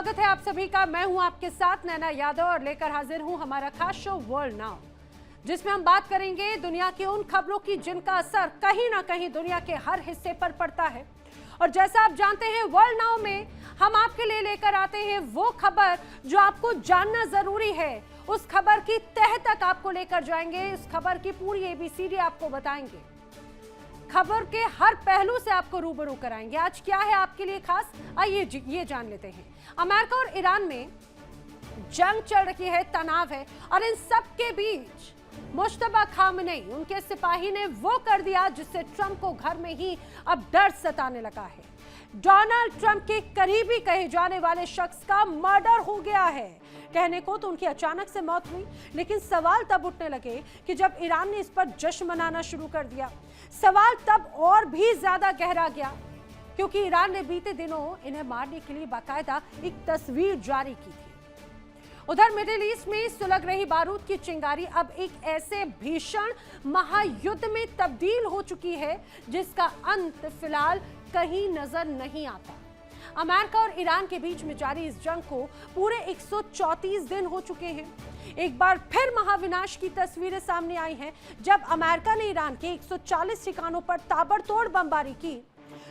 स्वागत है आप सभी का। मैं हूं आपके साथ नैना यादव और लेकर हाजिर हूं हमारा खास शो वर्ल्ड नाउ, जिसमें हम बात करेंगे दुनिया की उन खबरों की जिनका असर कहीं ना कहीं दुनिया के हर हिस्से पर पड़ता है। और जैसा आप जानते हैं, वर्ल्ड नाउ में हम आपके लिए लेकर आते हैं वो खबर जो आपको जानना जरूरी है। उस खबर की तह तक आपको लेकर जाएंगे, उस खबर की पूरी ABCD आपको बताएंगे, खबर के हर पहलू से आपको रूबरू कराएंगे। आज क्या है आपके लिए खास, आइए ये जान लेते हैं। अमेरिका और ईरान में जंग चल रही है, तनाव है, और इन सब के बीच मुश्तबा खामनेई, उनके सिपाही ने वो कर दिया जिससे ट्रंप को घर में ही अब डर सताने लगा है। डोनाल्ड ट्रंप के करीबी कहे जाने वाले शख्स का मर्डर हो गया है। कहने को तो उनकी अचानक से मौत हुई, लेकिन सवाल तब उठने लगे कि जब ईरान ने इस पर जश्न मनाना शुरू कर दिया। सवाल तब और भी ज्यादा गहरा गया, क्योंकि ईरान ने बीते दिनों इन्हें मारने के लिए बाकायदा एक तस्वीर जारी की थी। उधर मिडिल ईस्ट में सुलग रही बारूद की चिंगारी अब एक ऐसे भीषण महायुद्ध में तब्दील हो चुकी है जिसका अंत फिलहाल कहीं नजर नहीं आता। अमेरिका और ईरान के बीच में जारी इस जंग को पूरे 134 दिन हो चुके हैं। एक बार फिर महाविनाश की तस्वीरें सामने आई हैं, जब अमेरिका ने ईरान के 140 ठिकानों पर ताबड़तोड़ बमबारी की,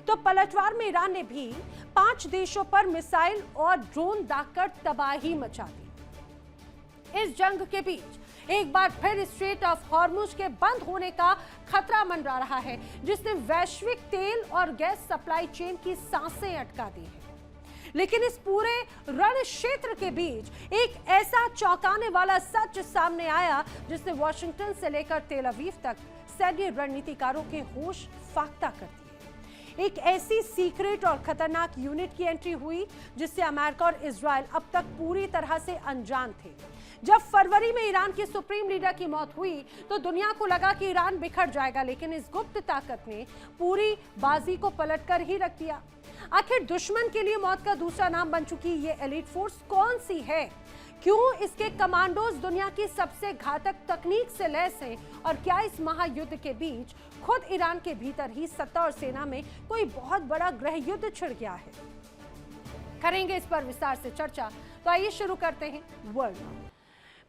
तो पलटवार में ईरान ने भी 5 देशों पर मिसाइल और ड्रोन दागकर तबाही मचा दी। इस जंग के बीच एक बार फिर स्ट्रेट ऑफ हॉर्मुज के बंद होने का खतरा मंडरा रहा है, जिसने वैश्विक तेल और गैस सप्लाई चेन की सांसें अटका दी है। लेकिन इस पूरे रण क्षेत्र के बीच एक ऐसा चौंकाने वाला सच सामने आया जिसने वॉशिंगटन से लेकर तेल अवीव तक सैन्य रणनीतिकारों के होश फाख्ता कर दिए। एक ऐसी सीक्रेट और खतरनाक यूनिट की एंट्री हुई जिससे अमेरिका और इजराइल अब तक पूरी तरह से अनजान थे। जब फरवरी में ईरान के सुप्रीम लीडर की मौत हुई तो दुनिया को लगा कि ईरान बिखर जाएगा, लेकिन इस गुप्त ताकत ने पूरी बाजी को पलटकर ही रख दिया। आखिर दुश्मन के लिए मौत का दूसरा नाम बन चुकी ये एलीट फोर्स कौन सी है? क्यों इसके कमांडोज दुनिया की सबसे घातक तकनीक से लैस हैं? और क्या इस महायुद्ध के बीच खुद ईरान के भीतर ही सत्ता और सेना में कोई बहुत बड़ा गृह युद्ध छिड़ गया है? करेंगे इस पर विस्तार से चर्चा, तो आइए शुरू करते हैं वर्ल्ड नाउ।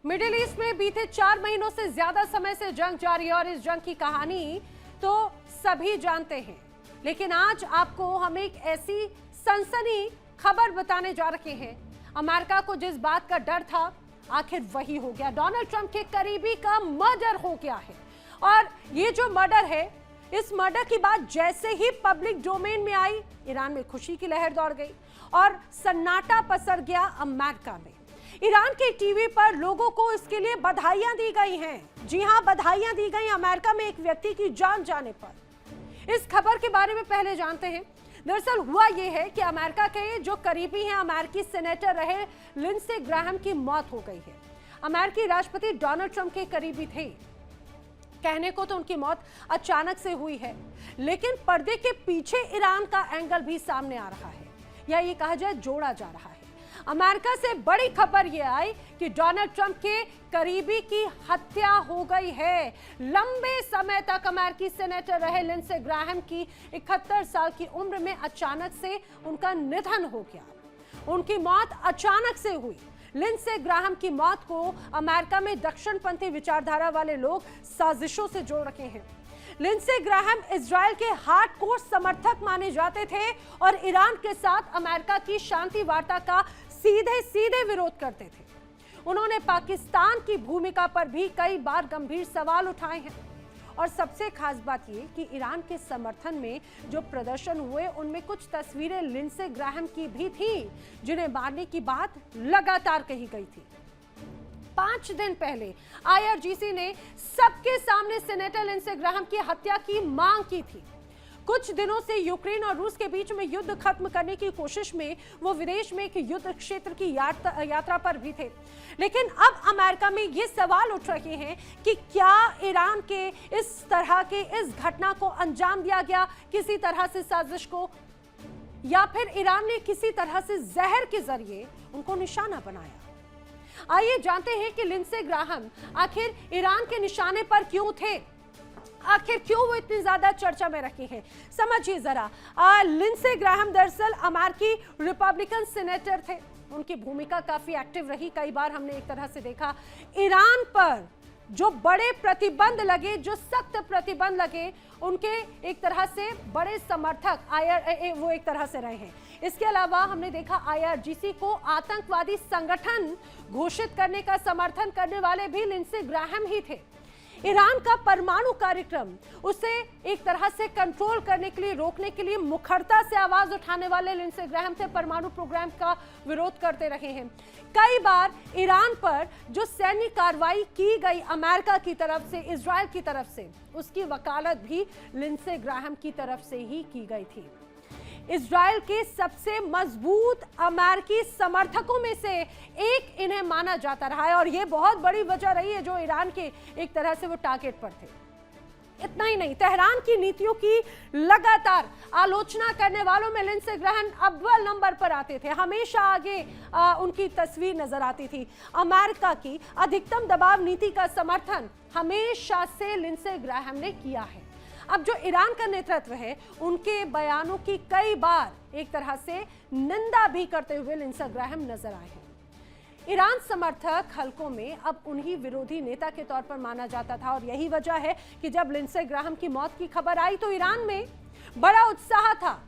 मिडिल ईस्ट में बीते 4 महीनों से ज्यादा समय से जंग जारी है और इस जंग की कहानी तो सभी जानते हैं, लेकिन आज आपको हम एक ऐसी सनसनी खबर बताने जा रहे हैं। अमेरिका को जिस बात का डर था, आखिर वही हो गया। डोनाल्ड ट्रंप के करीबी का मर्डर हो गया है, और ये जो मर्डर है, इस मर्डर की बात जैसे ही पब्लिक डोमेन में आई, ईरान में खुशी की लहर दौड़ गई और सन्नाटा पसर गया अमेरिका में। ईरान के टीवी पर लोगों को इसके लिए बधाइयां दी गई हैं। जी हां, बधाइयां दी गई अमेरिका में एक व्यक्ति की जान जाने पर। इस खबर के बारे में पहले जानते हैं। दरअसल हुआ यह है कि अमेरिका के जो करीबी हैं, अमेरिकी सेनेटर रहे लिंडसे ग्राहम की मौत हो गई है। अमेरिकी राष्ट्रपति डोनाल्ड ट्रंप के करीबी थे। कहने को तो उनकी मौत अचानक से हुई है, लेकिन पर्दे के पीछे ईरान का एंगल भी सामने आ रहा है, या ये कहा जाए जोड़ा जा रहा है। अमेरिका से बड़ी खबर यह आई कि डोनाल्ड ट्रंप के करीबी की हत्या हो गई है। लंबे समय तक अमेरिकी सेनेटर रहे लिंडसे ग्राहम की 71 साल की उम्र में अचानक से उनका निधन हो गया। उनकी मौत अचानक से हुई। लिंडसे ग्राहम की मौत को अमेरिका में दक्षिणपंथी विचारधारा वाले लोग साजिशों से जोड़ रखे हैं। लिंडसे ग्राहम इजराइल के हार्डकोर समर्थक माने जाते थे और ईरान के साथ अमेरिका की शांति वार्ता का सीधे सीधे विरोध करते थे। उन्होंने पाकिस्तान की भूमिका पर भी कई बार गंभीर सवाल उठाए हैं। और सबसे खास बात यह कि ईरान के समर्थन में जो प्रदर्शन हुए, उनमें कुछ तस्वीरें लिंडसे ग्राहम की भी थी, जिन्हें मारने की बात लगातार कही गई थी। 5 दिन पहले IRGC ने सबके सामने सेनेटर लिंडसे ग्राहम की हत्या की मांग की थी। कुछ दिनों से यूक्रेन और रूस के बीच में युद्ध खत्म करने की कोशिश में वो विदेश में एक युद्ध क्षेत्र की यात्रा पर भी थे। लेकिन अब अमेरिका में ये सवाल उठ रहे हैं कि क्या ईरान के इस तरह के इस घटना को अंजाम दिया गया, किसी तरह से साजिश को, या फिर ईरान ने किसी तरह से जहर के जरिए उनको निशाना बनाया। आइए जानते हैं कि लिंडसे ग्राहम आखिर ईरान के निशाने पर क्यों थे, आखिर क्यों वो इतनी ज्यादा चर्चा में रखी है। समझिए जरा। लिंडसे ग्राहम दरअसल अमेरिकी रिपब्लिकन सेनेटर थे। उनकी भूमिका काफी एक्टिव रही। कई बार हमने एक तरह से देखा ईरान पर जो बड़े प्रतिबंध लगे, जो सख्त प्रतिबंध लगे, उनके एक तरह से बड़े समर्थक वो एक तरह से रहे हैं। इसके अलावा हमने देखा IRGC को आतंकवादी संगठन घोषित करने का समर्थन करने वाले भी लिंडसे ग्राहम ही थे। ईरान का परमाणु कार्यक्रम, उसे एक तरह से कंट्रोल करने के लिए, रोकने के लिए मुखरता से आवाज उठाने वाले लिंडसे ग्राहम थे। परमाणु प्रोग्राम का विरोध करते रहे हैं। कई बार ईरान पर जो सैन्य कार्रवाई की गई अमेरिका की तरफ से, इजराइल की तरफ से, उसकी वकालत भी लिंडसे ग्राहम की तरफ से ही की गई थी। इजराइल के सबसे मजबूत अमेरिकी समर्थकों में से एक इन्हें माना जाता रहा है और यह बहुत बड़ी वजह रही है जो ईरान के एक तरह से वो टारगेट पर थे। इतना ही नहीं, तेहरान की नीतियों की लगातार आलोचना करने वालों में लिंडसे ग्राहम अव्वल नंबर पर आते थे। हमेशा आगे उनकी तस्वीर नजर आती थी। अमेरिका की अधिकतम दबाव नीति का समर्थन हमेशा से लिंडसे ग्राहम ने किया है। अब जो ईरान का नेतृत्व है, उनके बयानों की कई बार एक तरह से निंदा भी करते हुए लिंडसे ग्राहम नजर आए हैं। ईरान समर्थक हलकों में अब उन्हीं विरोधी नेता के तौर पर माना जाता था और यही वजह है कि जब लिंडसे ग्राहम की मौत की खबर आई तो ईरान में बड़ा उत्साह था।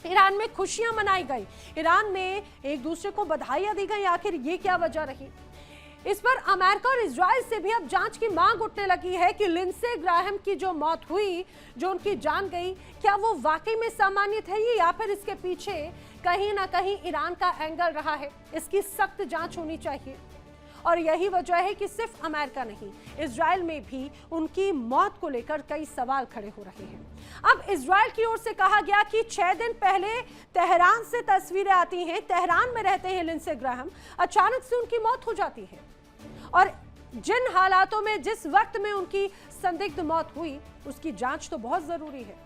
ईरान में खुशियां मनाई गई, ईरान में एक दूसरे को बधाइयां दी गई। आखिर ये क्या वजह रही? इस पर अमेरिका और इजराइल से भी अब जांच की मांग उठने लगी है कि लिंडसे ग्राहम की जो मौत हुई, जो उनकी जान गई, क्या वो वाकई में सामान्य थे या फिर इसके पीछे कहीं ना कहीं ईरान का एंगल रहा है। इसकी सख्त जांच होनी चाहिए। और यही वजह है कि सिर्फ अमेरिका नहीं, इजराइल में भी उनकी मौत को लेकर कई सवाल खड़े हो रहे हैं। अब इजराइल की ओर से कहा गया कि 6 दिन पहले तेहरान से तस्वीरें आती हैं, तेहरान में रहते हैं लिंडसे ग्राहम, अचानक से उनकी मौत हो जाती है और जिन हालातों में, जिस वक्त में उनकी संदिग्ध मौत हुई, उसकी जांच तो बहुत जरूरी है।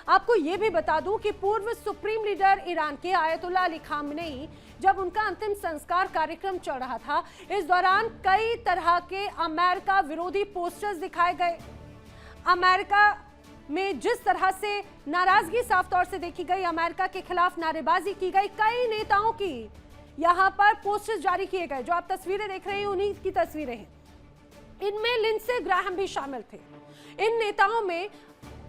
आपको यह भी बता दूं कि पूर्व सुप्रीम लीडर ईरान के आयतुल्लाह अली खामेनी, जब उनका अंतिम संस्कार कार्यक्रम चल रहा था, इस दौरान कई तरह के अमेरिका विरोधी पोस्टर्स दिखाए गए। अमेरिका में जिस तरह से नाराजगी साफ तौर से देखी गई, अमेरिका के खिलाफ नारेबाजी की गई, कई नेताओं की यहां पर पोस्टर्स जारी किए गए। जो आप तस्वीरें देख रहे हैं उन्हीं की तस्वीरें हैं। इनमें लिंडसे ग्राहम भी शामिल थे। इन नेताओं में,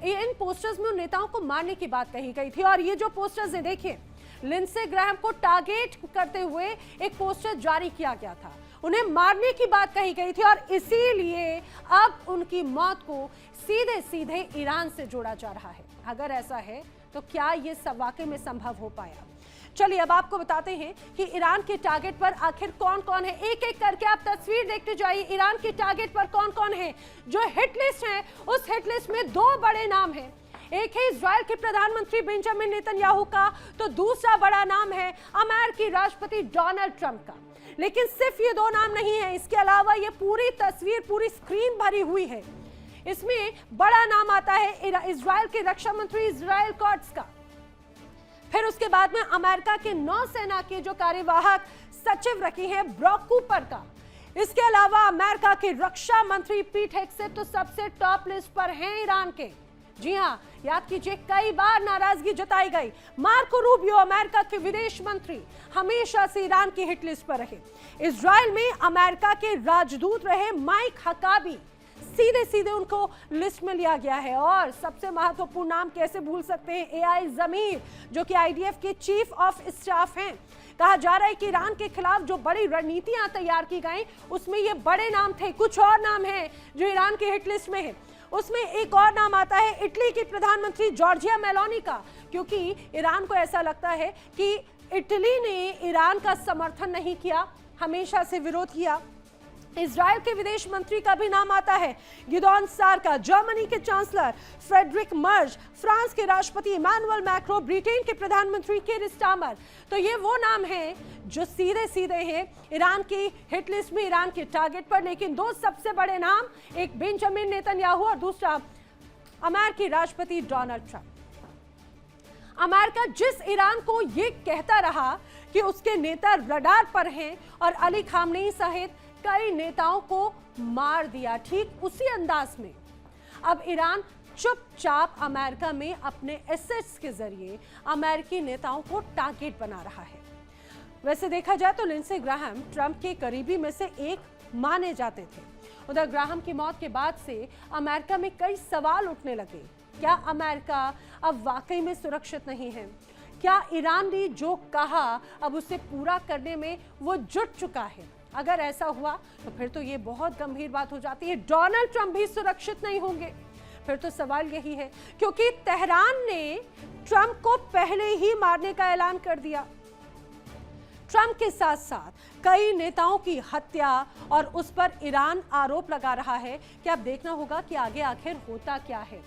इन पोस्टर्स में उन नेताओं को मारने की बात कही गई थी। और ये जो पोस्टर्स हैं, देखिए, लिंडसे ग्राहम को टारगेट करते हुए एक पोस्टर जारी किया गया था, उन्हें मारने की बात कही गई थी और इसीलिए अब उनकी मौत को सीधे सीधे ईरान से जोड़ा जा रहा है। अगर ऐसा है तो क्या ये वाकई में संभव हो पाया? चलिए अब आपको बताते हैं कि ईरान के टारगेट पर आखिर कौन कौन है। एक एक करके आप तस्वीर देखते जाइए। ईरान के टारगेट पर कौन कौन है? जो हिट लिस्ट है, उस हिट लिस्ट में 2 बड़े नाम हैं। एक है इजराइल के प्रधानमंत्री बेंजामिन नेतन्याहू का, तो दूसरा बड़ा नाम है अमेरिकी राष्ट्रपति डोनाल्ड ट्रंप का। लेकिन सिर्फ ये 2 नाम नहीं है, इसके अलावा ये पूरी तस्वीर, पूरी स्क्रीन भरी हुई है। इसमें बड़ा नाम आता है इजराइल के रक्षा मंत्री इजराइल कॉट्स का। फिर उसके बाद में अमेरिका के नौसेना के जो कार्यवाहक सचिव रखे हैं ब्रॉक कूपर का। इसके अलावा अमेरिका के रक्षा मंत्री पीट हेगसेथ तो सबसे टॉप लिस्ट पर हैं ईरान के। जी हां, याद कीजिए, कई बार नाराजगी जताई गई। मार्को रूबियो, अमेरिका के विदेश मंत्री, हमेशा से ईरान की हिट लिस्ट पर रहे। इजराइल में अमेरिका के राजदूत रहे माइक हकाबी, सीधे सीधे उनको लिस्ट में लिया गया है। और सबसे महत्वपूर्ण नाम कैसे भूल सकते हैं, एआई जमीर, जो कि आईडीएफ के चीफ ऑफ स्टाफ हैं। कहा जा रहा है कि ईरान के खिलाफ जो बड़ी रणनीतियां तैयार की गई, उसमें ये बड़े नाम थे। कुछ और नाम हैं जो ईरान की हिट लिस्ट में है। उसमें एक और नाम आता है इटली की प्रधानमंत्री जॉर्जिया मेलोनी का, क्योंकि ईरान को ऐसा लगता है कि इटली ने ईरान का समर्थन नहीं किया, हमेशा से विरोध किया। इजराइल के विदेश मंत्री का भी नाम आता है गिदोन सार का, जर्मनी के चांसलर फ्रेडरिक मर्ज, फ्रांस के राष्ट्रपति इमानुएल मैक्रो, ब्रिटेन के प्रधानमंत्री कीर स्टारमर। तो ये वो नाम हैं जो सीधे सीधे हैं ईरान की हिट लिस्ट में, ईरान के टारगेट पर। लेकिन 2 सबसे बड़े नाम, एक बेंजामिन नेतन्याहू और दूसरा अमेरिकी राष्ट्रपति डोनाल्ड ट्रंप। अमेरिका जिस ईरान को ये कहता रहा कि उसके नेता रडार पर हैं और अली खामनेई सहित कई नेताओं को मार दिया, ठीक उसी अंदाज में अब ईरान चुपचाप अमेरिका में अपने एसेट्स के जरिए अमेरिकी नेताओं को टारगेट बना रहा है। वैसे देखा जाए तो लिंडसे ग्राहम ट्रंप के करीबी में से एक माने जाते थे। उधर ग्राहम की मौत के बाद से अमेरिका में कई सवाल उठने लगे। क्या अमेरिका अब वाकई में सुरक्षित नहीं है? क्या ईरान ने जो कहा अब उसे पूरा करने में वो जुट चुका है? अगर ऐसा हुआ तो फिर तो ये बहुत गंभीर बात हो जाती है। डोनाल्ड ट्रंप भी सुरक्षित नहीं होंगे। फिर तो सवाल यही है, क्योंकि तेहरान ने ट्रंप को पहले ही मारने का ऐलान कर दिया। ट्रंप के साथ साथ कई नेताओं की हत्या और उस पर ईरान आरोप लगा रहा है कि अब देखना होगा कि आगे आखिर होता क्या है।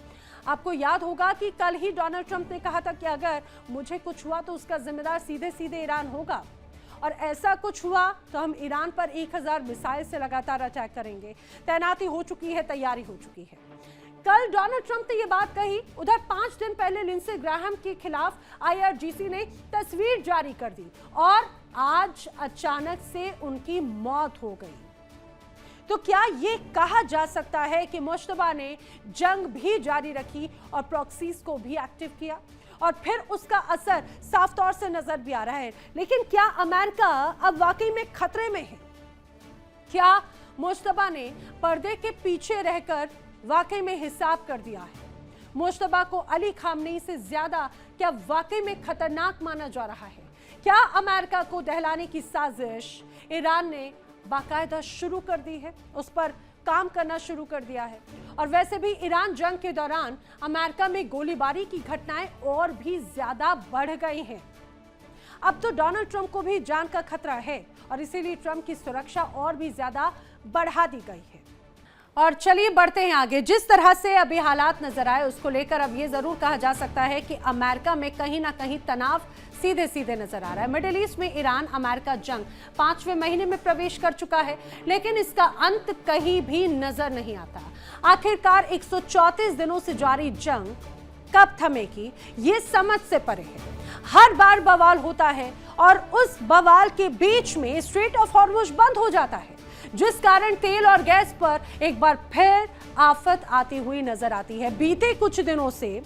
आपको याद होगा कि कल ही डोनाल्ड ट्रंप ने कहा था कि अगर मुझे कुछ हुआ तो उसका जिम्मेदार सीधे सीधे ईरान होगा, और ऐसा कुछ हुआ तो हम ईरान पर 1000 मिसाइल से लगातार अटैक करेंगे। तैनाती हो चुकी है, तैयारी हो चुकी है। कल डोनाल्ड ट्रंप ने यह बात कही। उधर 5 दिन पहले लिंडसे ग्राहम के खिलाफ IRGC ने तस्वीर जारी कर दी और आज अचानक से उनकी मौत हो गई। तो क्या ये कहा जा सकता है कि मुश्तबा ने जंग भी जारी रखी और प्रॉक्सीज को भी एक्टिव किया और फिर उसका असर साफ तौर से नजर भी आ रहा है? लेकिन क्या अमेरिका अब वाकई में खतरे में है? क्या मुश्तबा ने पर्दे के पीछे रहकर वाकई में हिसाब कर दिया है? मुश्तबा को अली खामनेई से ज्यादा क्या वाकई में खतरनाक माना जा रहा है? क्या अमेरिका को दहलाने की साजिश ईरान ने बाकायदा शुरू कर दी है, उस पर काम करना शुरू कर दिया है? और वैसे भी ईरान जंग के दौरान अमेरिका में गोलीबारी की घटनाएं और भी ज्यादा बढ़ गई हैं। अब तो डोनाल्ड ट्रंप को भी जान का खतरा है और इसीलिए ट्रंप की सुरक्षा और भी ज्यादा बढ़ा दी गई है। और चलिए बढ़ते हैं आगे। जिस तरह से अभी हालात नजर आए उसको लेकर अब ये जरूर कहा जा सकता है कि अमेरिका में कहीं ना कहीं तनाव सीधे सीधे नजर आ रहा है। मिडिल ईस्ट में ईरान अमेरिका जंग 5वें महीने में प्रवेश कर चुका है, लेकिन इसका अंत कहीं भी नजर नहीं आता। आखिरकार 134 दिनों से जारी जंग कब थमेगी, ये समझ से परे है। हर बार बवाल होता है और उस बवाल के बीच में स्ट्रेट ऑफ हॉर्मुज बंद हो जाता है, जिस कारण तेल और गैस पर एक बार फिर आफत आती हुई नजर आती है। बीते कुछ दिनों से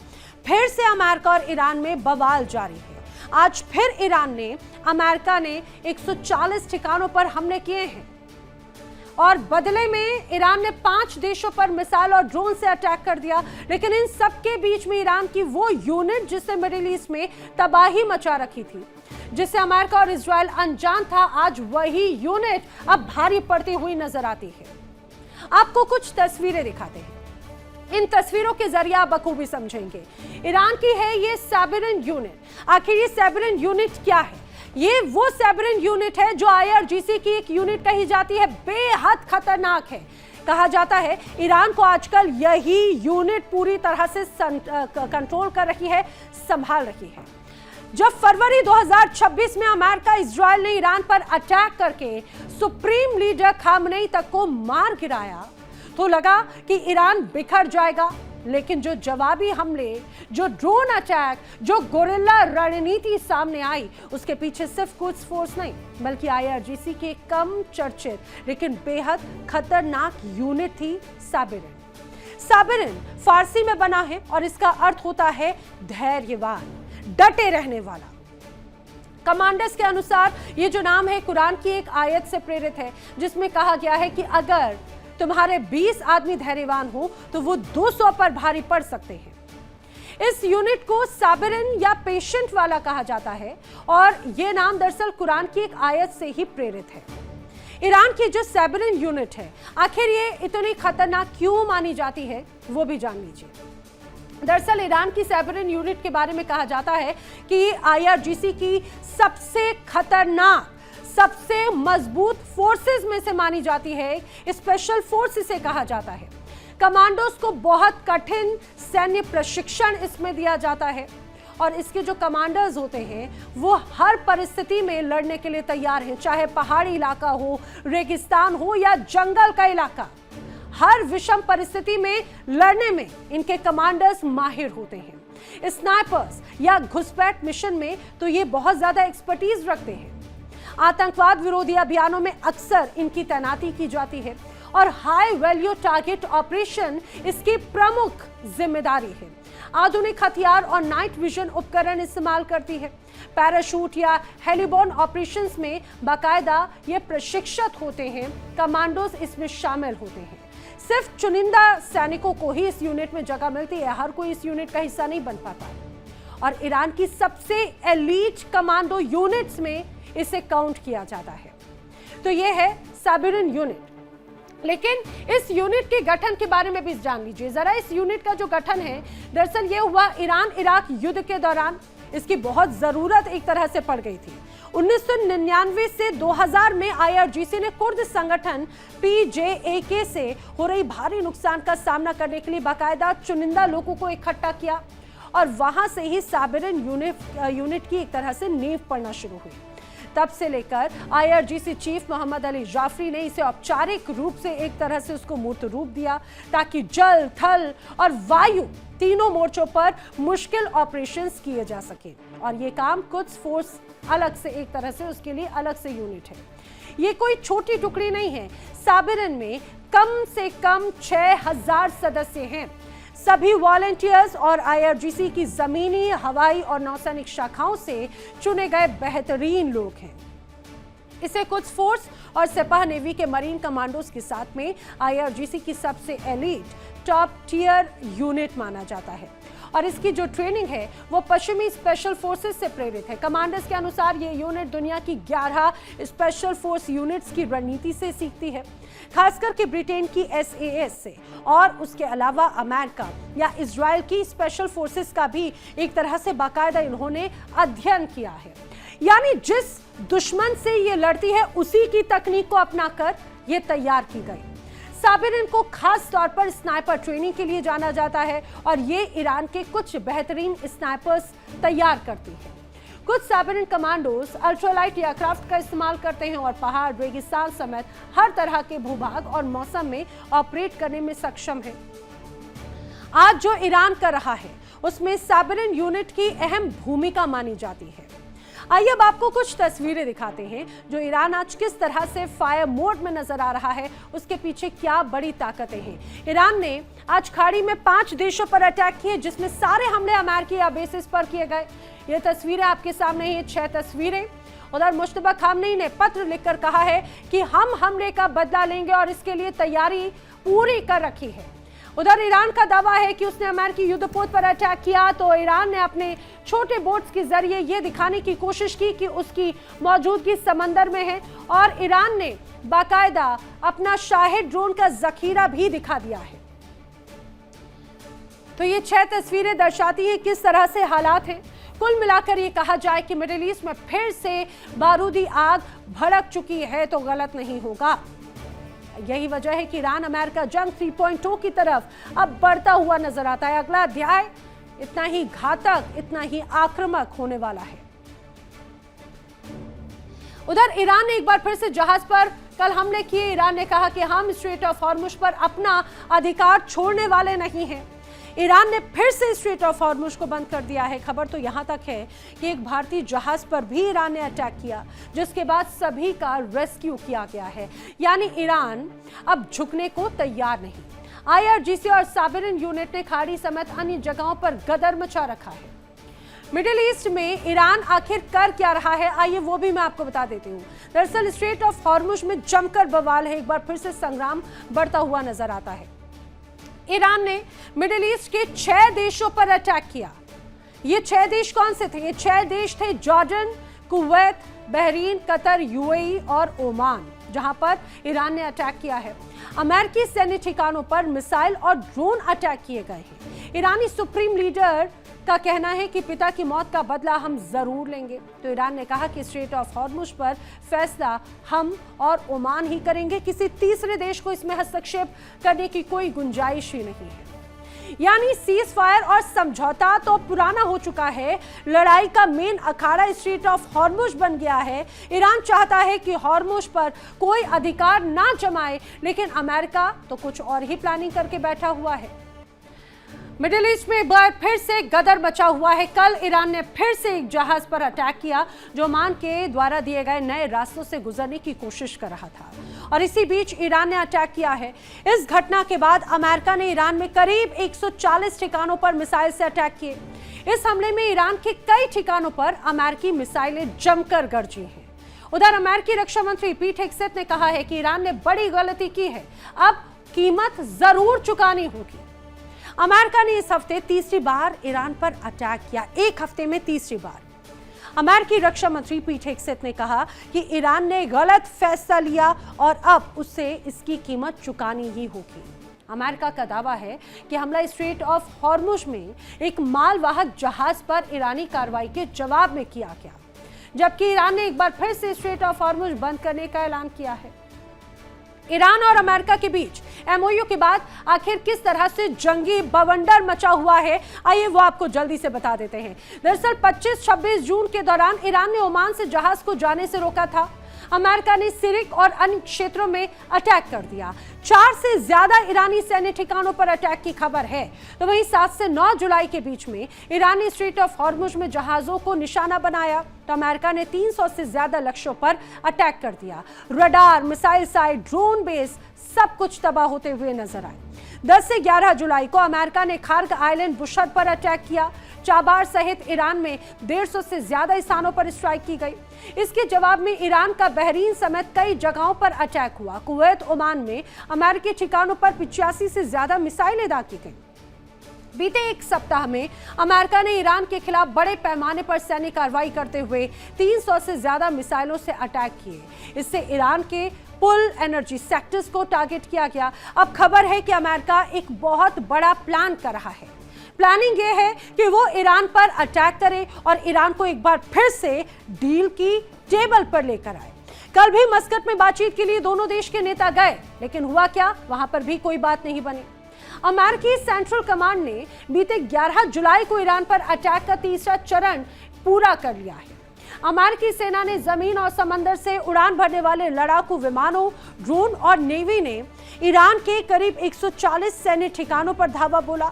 फिर से अमेरिका और ईरान में बवाल जारी है। आज फिर ईरान ने अमेरिका ने 140 ठिकानों पर हमले किए हैं और बदले में ईरान ने 5 देशों पर मिसाइल और ड्रोन से अटैक कर दिया। लेकिन इन सब के बीच में ईरान की वो यूनिट जिससे मिडिल ईस्ट में तबाही मचा रखी थी, जिससे अमेरिका और इजराइल अनजान था, आज वही यूनिट अब भारी पड़ती हुई नजर आती है। आपको कुछ तस्वीरें दिखाते हैं, इन तस्वीरों के जरिए आप बखूबी समझेंगे। ईरान की है ये सैबरिन यूनिट। आखिर ये सैबरिन यूनिट क्या है? ये वो सैबरिन यूनिट है जो IRGC की एक यूनिट कही जाती है, बेहद खतरनाक है। कहा जाता है ईरान को आजकल यही यूनिट पूरी तरह से कंट्रोल कर रही है, संभाल रही है। जब फरवरी 2026 में अमेरिका इजराइल ने ईरान पर अटैक करके सुप्रीम लीडर खामनेई तक को मार गिराया तो लगा कि ईरान बिखर जाएगा। लेकिन जो जवाबी हमले, जो ड्रोन अटैक, जो गोरिल्ला रणनीति सामने आई, उसके पीछे सिर्फ कुछ फोर्स नहीं बल्कि IRGC के कम चर्चित लेकिन बेहद खतरनाक यूनिट थी सैबरिन। सैबरिन फारसी में बना है और इसका अर्थ होता है धैर्यवान, डटे रहने वाला। कमांडर्स के अनुसार ये जो नाम है कुरान की एक आयत से प्रेरित है, जिसमें कहा गया है कि अगर तुम्हारे 20 आदमी धैर्यवान हो तो वो 200 पर भारी पड़ सकते हैं। इस यूनिट को सैबरिन या पेशेंट वाला कहा जाता है और ये नाम दरअसल कुरान की एक आयत से ही प्रेरित है। ईरान की जो सैबरिन यूनिट है, आखिर ये इतनी खतरनाक क्यों मानी जाती है वो भी जान लीजिए। दरअसल ईरान की सैबरिन यूनिट के बारे में कहा जाता है कि IRGC की सबसे खतरनाक, सबसे मजबूत फोर्सेस में से मानी जाती है। स्पेशल फोर्स इसे कहा जाता है। कमांडोज को बहुत कठिन सैन्य प्रशिक्षण इसमें दिया जाता है और इसके जो कमांडर्स होते हैं वो हर परिस्थिति में लड़ने के लिए तैयार हैं, चाहे पहाड़ी इलाका हो, रेगिस्तान हो या जंगल का इलाका। हर विषम परिस्थिति में लड़ने में इनके कमांडर्स माहिर होते हैं। स्नाइपर्स या घुसपैठ मिशन में तो ये बहुत ज्यादा एक्सपर्टीज रखते हैं। आतंकवाद विरोधी अभियानों में अक्सर इनकी तैनाती की जाती है और हाई वैल्यू टारगेट ऑपरेशन इसकी प्रमुख जिम्मेदारी है। आधुनिक हथियार और नाइट विजन उपकरण इस्तेमाल करती है। पैराशूट या हेलीबॉर्न ऑपरेशंस में बाकायदा ये प्रशिक्षित होते हैं। कमांडोज इसमें शामिल होते हैं। सिर्फ चुनिंदा सैनिकों को ही इस यूनिट में जगह मिलती है, हर कोई इस यूनिट का हिस्सा नहीं बन पाता। और ईरान की सबसे एलीट कमांडो यूनिट्स में इसे काउंट किया जाता है। तो ये है साबिरिन यूनिट। लेकिन इस यूनिट के गठन के बारे में भी जान लीजिए जरा। इस यूनिट का जो गठन है, दरअसल ये हुआ ईरान इराक युद्ध के दौरान। इसकी बहुत जरूरत एक तरह से पड़ गई थी। 1999 से 2000 में IRGC ने कुर्द संगठन PJAK से हो रही भारी नुकसान का सामना करने के लिए बाकायदा चुनिंदा लोगों को इकट्ठा किया और वहां से ही साबिरिन यूनिट की एक तरह से नींव पड़ना शुरू हुई। तब से लेकर IRGC चीफ मोहम्मद अली जाफरी ने इसे औपचारिक रूप से एक तरह से उसको मूर्त रूप दिया ताकि जल, थल और वायु तीनों मोर्चों पर मुश्किल ऑपरेशंस किए जा सके। और ये काम कुछ फोर्स अलग से एक तरह से उसके लिए अलग से यूनिट है। ये कोई छोटी टुकड़ी नहीं है। साबिरिन में कम से कम 6000 सदस्य हैं। सभी वॉलंटियर्स और IRGC की जमीनी, हवाई और नौसैनिक शाखाओं से चुने गए बेहतरीन लोग हैं। इसे कुछ फोर्स और सिपाह नेवी के मरीन कमांडोज के साथ में IRGC की सबसे एलीट टॉप टियर यूनिट माना जाता है। और इसकी जो ट्रेनिंग है वो पश्चिमी स्पेशल फोर्सेस से प्रेरित है। कमांडर्स के अनुसार ये यूनिट दुनिया की 11 स्पेशल फोर्स यूनिट्स की रणनीति से सीखती है, खासकर के ब्रिटेन की SAS से, और उसके अलावा अमेरिका या इजराइल की स्पेशल फोर्सेस का भी एक तरह से बाकायदा इन्होंने अध्ययन किया है। यानी जिस दुश्मन से ये लड़ती है उसी की तकनीक को अपनाकर ये तैयार की गई। साबिरिन को खास तौर पर स्नाइपर ट्रेनिंग के लिए जाना जाता है और ये ईरान के कुछ बेहतरीन स्नाइपर्स तैयार करती है। कुछ साबिरिन कमांडोज अल्ट्रालाइट एयरक्राफ्ट का इस्तेमाल करते हैं और पहाड़, रेगिस्तान समेत हर तरह के भूभाग और मौसम में ऑपरेट करने में सक्षम है। आज जो ईरान कर रहा है उसमें साबिरिन यूनिट की अहम भूमिका मानी जाती है। आइए अब आपको कुछ तस्वीरें दिखाते हैं जो ईरान आज किस तरह से फायर मोड में नजर आ रहा है, उसके पीछे क्या बड़ी ताकतें हैं। ईरान ने आज खाड़ी में 5 देशों पर अटैक किए जिसमें सारे हमले अमेरिकी बेसिस पर किए गए। ये तस्वीरें आपके सामने हैं, 6 तस्वीरें। उधर मुश्तबा खामनेई ने पत्र लिखकर कहा है कि हम हमले का बदला लेंगे और इसके लिए तैयारी पूरी कर रखी है। उधर ईरान का दावा है कि उसने अमेरिकी युद्धपोत पर अटैक किया, तो ईरान ने अपने छोटे बोट्स के जरिए यह दिखाने की कोशिश की कि उसकी मौजूदगी समंदर में है और ईरान ने बाकायदा अपना शाहिद ड्रोन का जखीरा भी दिखा दिया है। तो ये 6 तस्वीरें दर्शाती है किस तरह से हालात हैं। कुल मिलाकर ये कहा जाए कि मिडिल ईस्ट में फिर से बारूदी आग भड़क चुकी है तो गलत नहीं होगा। यही वजह है कि ईरान अमेरिका जंग 3.0 की तरफ अब बढ़ता हुआ नजर आता है। अगला अध्याय इतना ही घातक, इतना ही आक्रामक होने वाला है। उधर ईरान ने एक बार फिर से जहाज पर कल हमले किए। ईरान ने कहा कि हम स्ट्रेट ऑफ हॉर्मुज पर अपना अधिकार छोड़ने वाले नहीं हैं। ईरान ने फिर से स्ट्रेट ऑफ हॉर्मुज को बंद कर दिया है। खबर तो यहां तक है कि एक भारतीय जहाज पर भी ईरान ने अटैक किया, जिसके बाद सभी का रेस्क्यू किया गया है। यानी ईरान अब झुकने को तैयार नहीं। IRGC और साबिरिन यूनिट ने खाड़ी समेत अन्य जगहों पर गदर मचा रखा है। मिडिल ईस्ट में ईरान आखिर कर क्या रहा है, आइए वो भी मैं आपको बता देती हूँ। दरअसल स्ट्रेट ऑफ हॉर्मुज में जमकर बवाल है। एक बार फिर से संग्राम बढ़ता हुआ नजर आता है। ईरान ने मिडिल ईस्ट के 6 देशों पर अटैक किया। ये 6 देश कौन से थे? ये 6 देश थे Jordan, Kuwait, Bahrain, Qatar, UAE और ओमान, जहां पर ईरान ने अटैक किया है। अमेरिकी सैन्य ठिकानों पर मिसाइल और ड्रोन अटैक किए गए हैं। ईरानी सुप्रीम लीडर का कहना है कि पिता की मौत का बदला हम जरूर लेंगे। तो ईरान ने कहा कि स्ट्रेट ऑफ हॉर्मुज पर फैसला हम और ओमान ही करेंगे, किसी तीसरे देश को इसमें हस्तक्षेप करने की कोई गुंजाइश ही नहीं है। यानी सीज फायर और समझौता तो पुराना हो चुका है, लड़ाई का main Akhara straight of Hormuz बन गया है। ईरान चाहता है कि हॉर्मुज पर कोई अधिकार ना जमाए, लेकिन अमेरिका तो कुछ और ही प्लानिंग करके बैठा हुआ है। मिडिल ईस्ट में एक बार फिर से गदर मचा हुआ है। कल ईरान ने फिर से एक जहाज पर अटैक किया जो ओमान के द्वारा दिए गए नए रास्तों से गुजरने की कोशिश कर रहा था, और इसी बीच ईरान ने अटैक किया है। इस घटना के बाद अमेरिका ने ईरान में करीब 140 ठिकानों पर मिसाइल से अटैक किए। इस हमले में ईरान के कई ठिकानों पर अमेरिकी मिसाइलें जमकर गरजी हैं। उधर अमेरिकी रक्षा मंत्री पीट हेगसेथ ने कहा है कि ईरान ने बड़ी गलती की है, अब कीमत जरूर चुकानी होगी। अमेरिका ने इस हफ्ते तीसरी बार ईरान पर अटैक किया, एक हफ्ते में तीसरी बार। अमेरिकी रक्षा मंत्री पीट हेगसेथ ने कहा कि ईरान ने गलत फैसला लिया और अब उसे इसकी कीमत चुकानी ही होगी। अमेरिका का दावा है कि हमला स्ट्रेट ऑफ हॉर्मुज में एक मालवाहक जहाज पर ईरानी कार्रवाई के जवाब में किया गया, जबकि ईरान ने एक बार फिर से स्ट्रेट ऑफ हॉर्मुज बंद करने का ऐलान किया है। ईरान और अमेरिका के बीच एमओयू के बाद आखिर किस तरह से जंगी बवंडर मचा हुआ है, आइए वो आपको जल्दी से बता देते हैं। दरअसल 25-26 जून के दौरान ईरान ने ओमान से जहाज को जाने से रोका था। अमेरिका ने सिरिक और अन्य क्षेत्रों में अटैक कर दिया। 4 से ज्यादा ईरानी सैन्य ठिकानों पर अटैक की खबर है। तो वहीं 7 से 9 जुलाई के बीच में ईरानी स्ट्रेट ऑफ हॉर्मुज में जहाजों को निशाना बनाया तो अमेरिका ने 300 से ज्यादा लक्ष्यों पर अटैक कर दिया। Radar, missile site, drone base सब कुछ तबाह होते हुए नजर आए। 10 से 11 जुलाई को अमेरिका ने खार्ग आइलैंड बुशहर पर अटैक किया। चाबार सहित ईरान में 150 से ज्यादा स्थानों पर स्ट्राइक की गई। इसके जवाब में ईरान का बहरीन समेत कई जगहों पर अटैक हुआ। कुवैत, ओमान में अमेरिकी ठिकानों पर 85 से ज्यादा मिसाइलें दागी गईं। बीते एक सप्ताह में अमेरिका ने ईरान के खिलाफ बड़े पैमाने पर सैन्य कार्रवाई करते हुए 300 से ज्यादा मिसाइलों से अटैक किए। इससे ईरान के पुल एनर्जी सेक्टर्स को टारगेट किया गया। अब खबर है कि अमेरिका एक बहुत बड़ा प्लान कर रहा है। प्लानिंग ये है कि वो ईरान पर अटैक करे और ईरान को एक बार फिर से डील की टेबल पर लेकर आए। कल भी मस्कट में बातचीत के लिए दोनों देश के नेता गए, लेकिन हुआ क्या, वहां पर भी कोई बात नहीं बनी। अमेरिकी सेंट्रल कमांड ने बीते 11 जुलाई को ईरान पर अटैक का तीसरा चरण पूरा कर लिया है। अमेरिकी सेना ने जमीन और समंदर से उड़ान भरने वाले लड़ाकू विमानों, ड्रोन और नेवी ने ईरान के करीब 140 सैन्य ठिकानों पर धावा बोला।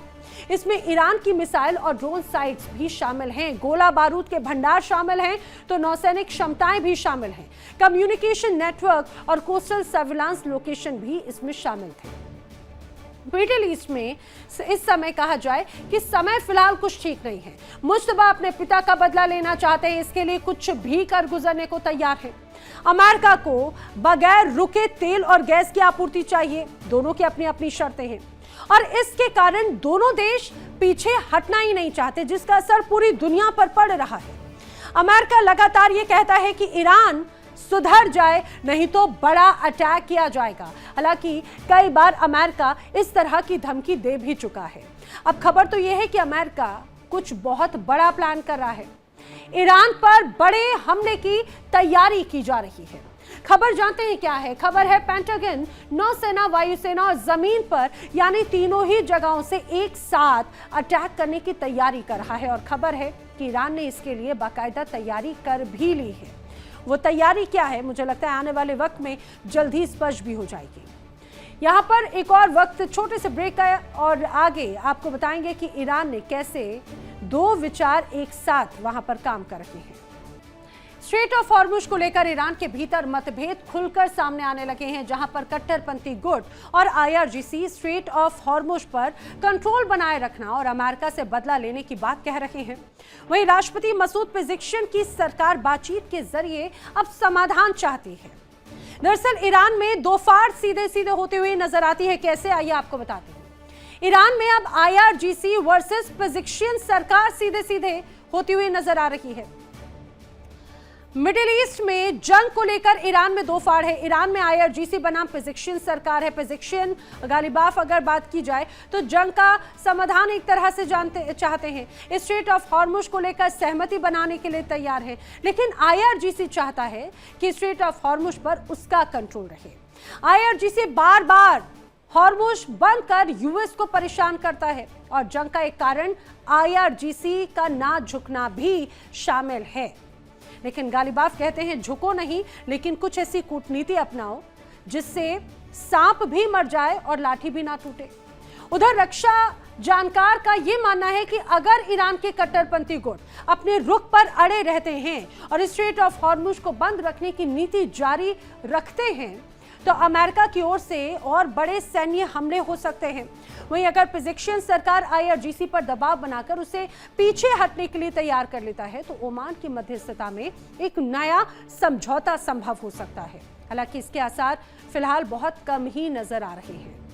इसमें ईरान की मिसाइल और ड्रोन साइट्स भी शामिल हैं, गोला बारूद के भंडार शामिल हैं, तो नौसैनिक क्षमताएं भी शामिल हैं। कम्युनिकेशन नेटवर्क और कोस्टल सर्विलांस लोकेशन भी इसमें शामिल थे। मिडिल ईस्ट में इस समय कहा जाए कि समय फिलहाल कुछ ठीक नहीं है। मुश्तबा अपने पिता का बदला लेना चाहते हैं, इसके लिए कुछ भी कर गुजरने को तैयार है। अमेरिका को बगैर रुके तेल और गैस की आपूर्ति चाहिए। दोनों की अपनी अपनी शर्तें हैं और इसके कारण दोनों देश पीछे हटना ही नहीं चाहते, जिसका असर पूरी दुनिया पर पड़ रहा है। अमेरिका लगातार ये कहता है कि ईरान सुधर जाए, नहीं तो बड़ा अटैक किया जाएगा। हालांकि कई बार अमेरिका इस तरह की धमकी दे भी चुका है। अब खबर तो यह है कि अमेरिका कुछ बहुत बड़ा प्लान कर रहा है। ईरान पर बड़े हमले की तैयारी की जा रही है। खबर जानते हैं क्या है? खबर है पेंटागन नौसेना, वायुसेना और जमीन पर यानी तीनों ही जगहों से एक साथ अटैक करने की तैयारी कर रहा है। और खबर है कि ईरान ने इसके लिए बाकायदा तैयारी कर भी ली है। वो तैयारी क्या है, मुझे लगता है आने वाले वक्त में जल्द ही स्पष्ट भी हो जाएगी। यहाँ पर एक और वक्त छोटे से ब्रेक का और आगे आपको बताएंगे कि ईरान ने कैसे 2 विचार एक साथ वहां पर काम कर रहे हैं। स्ट्रेट ऑफ हॉर्मुज को लेकर ईरान के भीतर मतभेद खुलकर सामने आने लगे हैं, जहां पर कट्टरपंथी गुट और IRGC स्ट्रेट ऑफ हॉर्मुज पर कंट्रोल बनाए रखना और अमेरिका से बदला लेने की बात कह रहे हैं। वहीं राष्ट्रपति मसूद पेज़ेश्कियान की सरकार बातचीत के जरिए अब समाधान चाहती है। दरअसल ईरान में 2 फाड़ सीधे सीधे होते हुए नजर आती है। कैसे, आइए आपको बताते हैं। ईरान में अब IRGC वर्सेस पेज़ेश्कियान सरकार सीधे सीधे होती हुई नजर आ रही है। मिडिल ईस्ट में जंग को लेकर ईरान में 2 फाड़ है। ईरान में IRGC बनाम पेज़ेश्कियान सरकार है। पेज़ेश्कियान गालिबाफ अगर बात की जाए तो जंग का समाधान एक तरह से चाहते हैं। स्ट्रेट ऑफ हॉर्मुज को लेकर सहमति बनाने के लिए तैयार है, लेकिन IRGC चाहता है कि स्ट्रेट ऑफ हॉर्मुज पर उसका कंट्रोल रहे। IRGC बार बार हॉर्मुज बंद कर यूएस को परेशान करता है और जंग का एक कारण IRGC का ना झुकना भी शामिल है। लेकिन गालिबाफ कहते हैं झुको नहीं, लेकिन कुछ ऐसी कूटनीति अपनाओ जिससे सांप भी मर जाए और लाठी भी ना टूटे। उधर रक्षा जानकार का यह मानना है कि अगर ईरान के कट्टरपंथी गुट अपने रुख पर अड़े रहते हैं और स्ट्रेट ऑफ हॉर्मुज को बंद रखने की नीति जारी रखते हैं तो अमेरिका की ओर से और बड़े सैन्य हमले हो सकते हैं। वहीं अगर पिजिक्शियन सरकार IRGC पर दबाव बनाकर उसे पीछे हटने के लिए तैयार कर लेता है तो ओमान की मध्यस्थता में एक नया समझौता संभव हो सकता है। हालांकि इसके आसार फिलहाल बहुत कम ही नजर आ रहे हैं।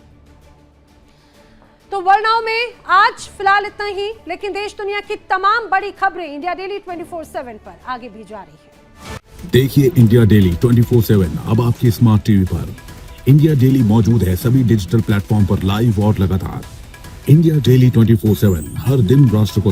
तो वर्ल्ड नाउ में आज फिलहाल इतना ही, लेकिन देश दुनिया की तमाम बड़ी खबरें इंडिया डेली 24/7 पर आगे भी जारी है। देखिए इंडिया डेली 24/7 अब आपके स्मार्ट टीवी पर। इंडिया डेली मौजूद है सभी डिजिटल प्लेटफॉर्म पर लाइव और लगातार। इंडिया डेली 24/7 हर दिन राष्ट्र को